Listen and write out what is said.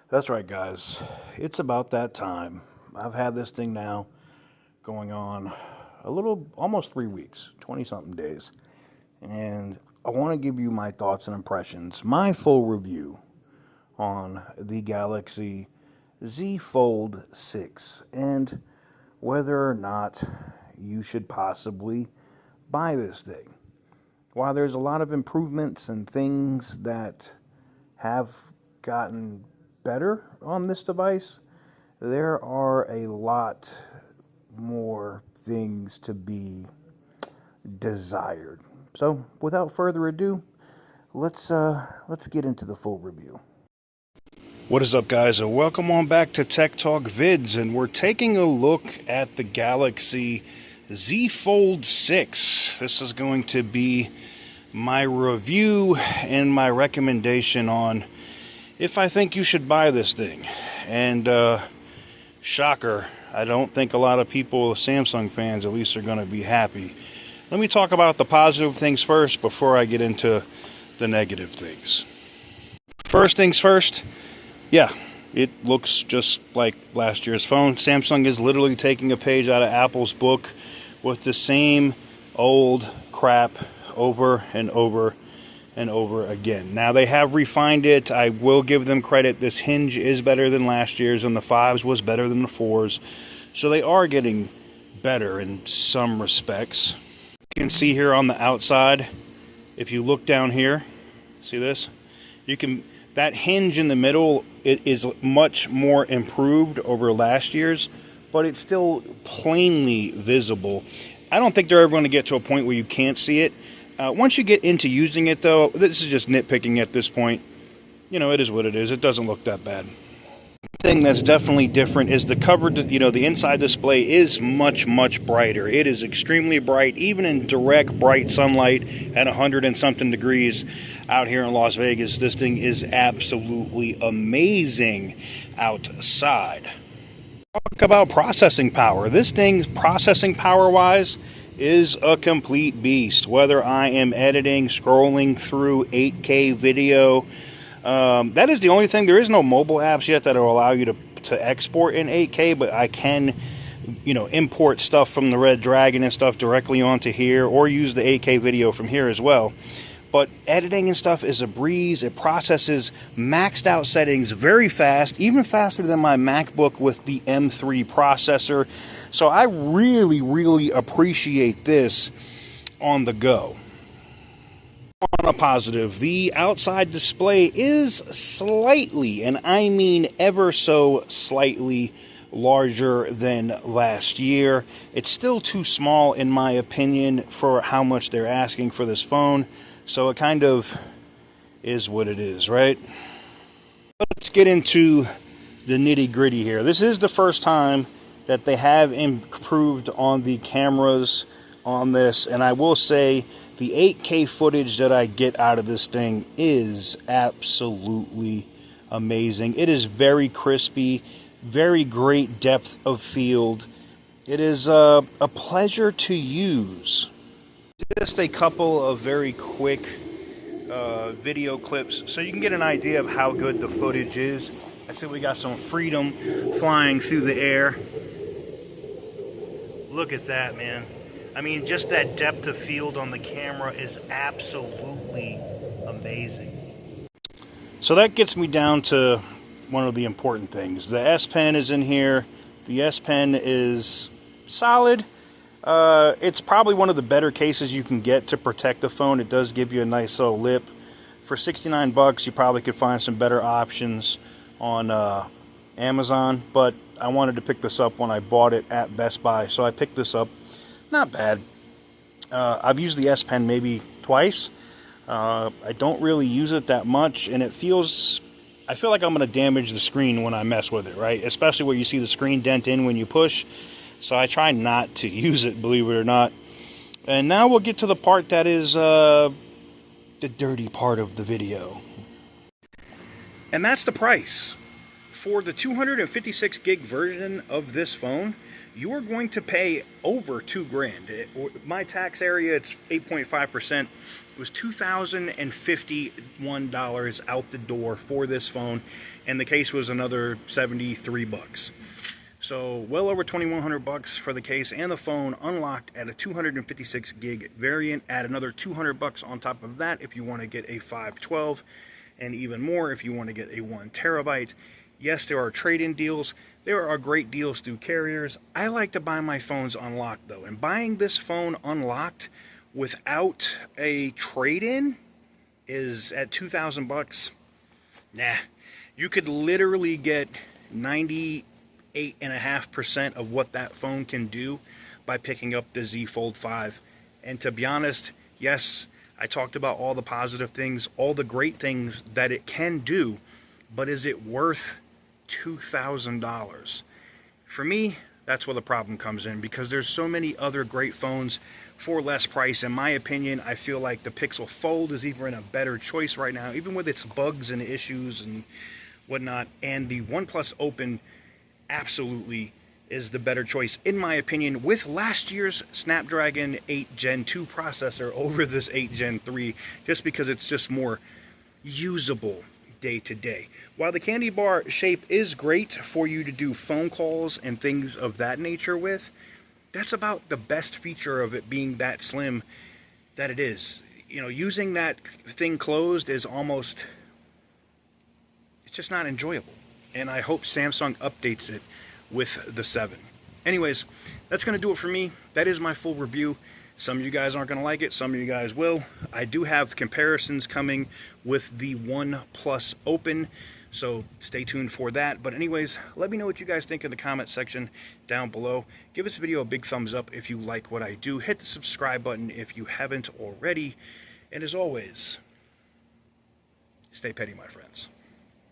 That's right, guys. It's about that time. I've had this thing now going on a little, almost 3 weeks, 20 something days. And I want to give you my thoughts and impressions, my full review on the Galaxy Z Fold 6 and whether or not you should possibly buy this thing. While there's a lot of improvements and things that have gotten better on this device, there are a lot more things to be desired. So, without further ado, let's get into the full review. What is up, guys, and welcome on back to Tech Talk Vids, and we're taking a look at the Galaxy Z Fold 6. This is going to be my review and my recommendation on if I think you should buy this thing. And shocker, I don't think a lot of people, Samsung fans at least, are going to be happy. Let me talk about the positive things first before I get into the negative things. First things first, yeah, it looks just like last year's phone. Samsung is literally taking a page out of Apple's book with the same old crap over and over and over again. Now, they have refined it. I will give them credit. This hinge is better than last year's, and the 5s was better than the 4s. So they are getting better in some respects. You can see here on the outside, if you look down here, see this? That hinge in the middle, it is much more improved over last year's, but it's still plainly visible. I don't think they're ever going to get to a point where you can't see it. Once you get into using it, though, this is just nitpicking at this point. You know, it is what it is. It doesn't look that bad. The thing that's definitely different is the cover, the inside display is much, much brighter. It is extremely bright, even in direct bright sunlight at 100 and something degrees out here in Las Vegas. This thing is absolutely amazing outside. Talk about processing power. This thing's processing power-wise is a complete beast. Whether I am editing, scrolling through 8K video, that is the only thing. There is no mobile apps yet that will allow you to export in 8K, but I can, import stuff from the Red Dragon and stuff directly onto here, or use the 8K video from here as well. But editing and stuff is a breeze. It processes maxed out settings very fast, even faster than my MacBook with the M3 processor. So I really, really appreciate this on the go. On a positive, the outside display is slightly, and I mean ever so slightly, larger than last year. It's still too small, in my opinion, for how much they're asking for this phone. So it kind of is what it is, right? Let's get into the nitty-gritty here. This is the first time that they have improved on the cameras on this, and I will say the 8K footage that I get out of this thing is absolutely amazing. It is very crispy, very great depth of field. It is a pleasure to use. Just a couple of very quick video clips so you can get an idea of how good the footage is. I see we got some Freedom flying through the air. Look at that, man. I mean, just that depth of field on the camera is absolutely amazing. So that gets me down to one of the important things. The S Pen is in here. The S Pen is solid. It's probably one of the better cases you can get to protect the phone. It does give you a nice little lip. For $69, you probably could find some better options on Amazon, but I wanted to pick this up when I bought it at Best Buy, so I picked this up. Not bad. I've used the S Pen maybe twice. I don't really use it that much, and I feel like I'm going to damage the screen when I mess with it, right? Especially where you see the screen dent in when you push. So I try not to use it, believe it or not. And now we'll get to the part that is the dirty part of the video. And that's the price. for the 256 gig version of this phone, you are going to pay over $2,000. My tax area, it's 8.5%. It was $2,051 out the door for this phone, and the case was another 73 bucks. So well over 2,100 bucks for the case and the phone, unlocked at a 256 gig variant. Add another 200 bucks on top of that if you want to get a 512, and even more if you want to get a 1 terabyte. Yes, there are trade-in deals. There are great deals through carriers. I like to buy my phones unlocked though, and buying this phone unlocked without a trade-in is at 2,000 bucks. Nah, you could literally get 98.5% of what that phone can do by picking up the Z Fold 5. And to be honest, yes, I talked about all the positive things, all the great things that it can do, but is it worth $2,000? For me, that's where the problem comes in, because there's so many other great phones for less price. In my opinion, I feel like the Pixel Fold is even a better choice right now, even with its bugs and issues and whatnot. And the OnePlus Open absolutely is the better choice, in my opinion, with last year's Snapdragon 8 Gen 2 processor over this 8 Gen 3, just because it's just more usable day to day. While the candy bar shape is great for you to do phone calls and things of that nature with, that's about the best feature of it being that slim that it is. You know, using that thing closed is almost, it's just not enjoyable. And I hope Samsung updates it with the 7. Anyways, that's going to do it for me. That is my full review. Some of you guys aren't going to like it. Some of you guys will. I do have comparisons coming with the OnePlus Open, so stay tuned for that. But anyways, let me know what you guys think in the comment section down below. Give this video a big thumbs up if you like what I do. Hit the subscribe button if you haven't already. And as always, stay petty, my friends.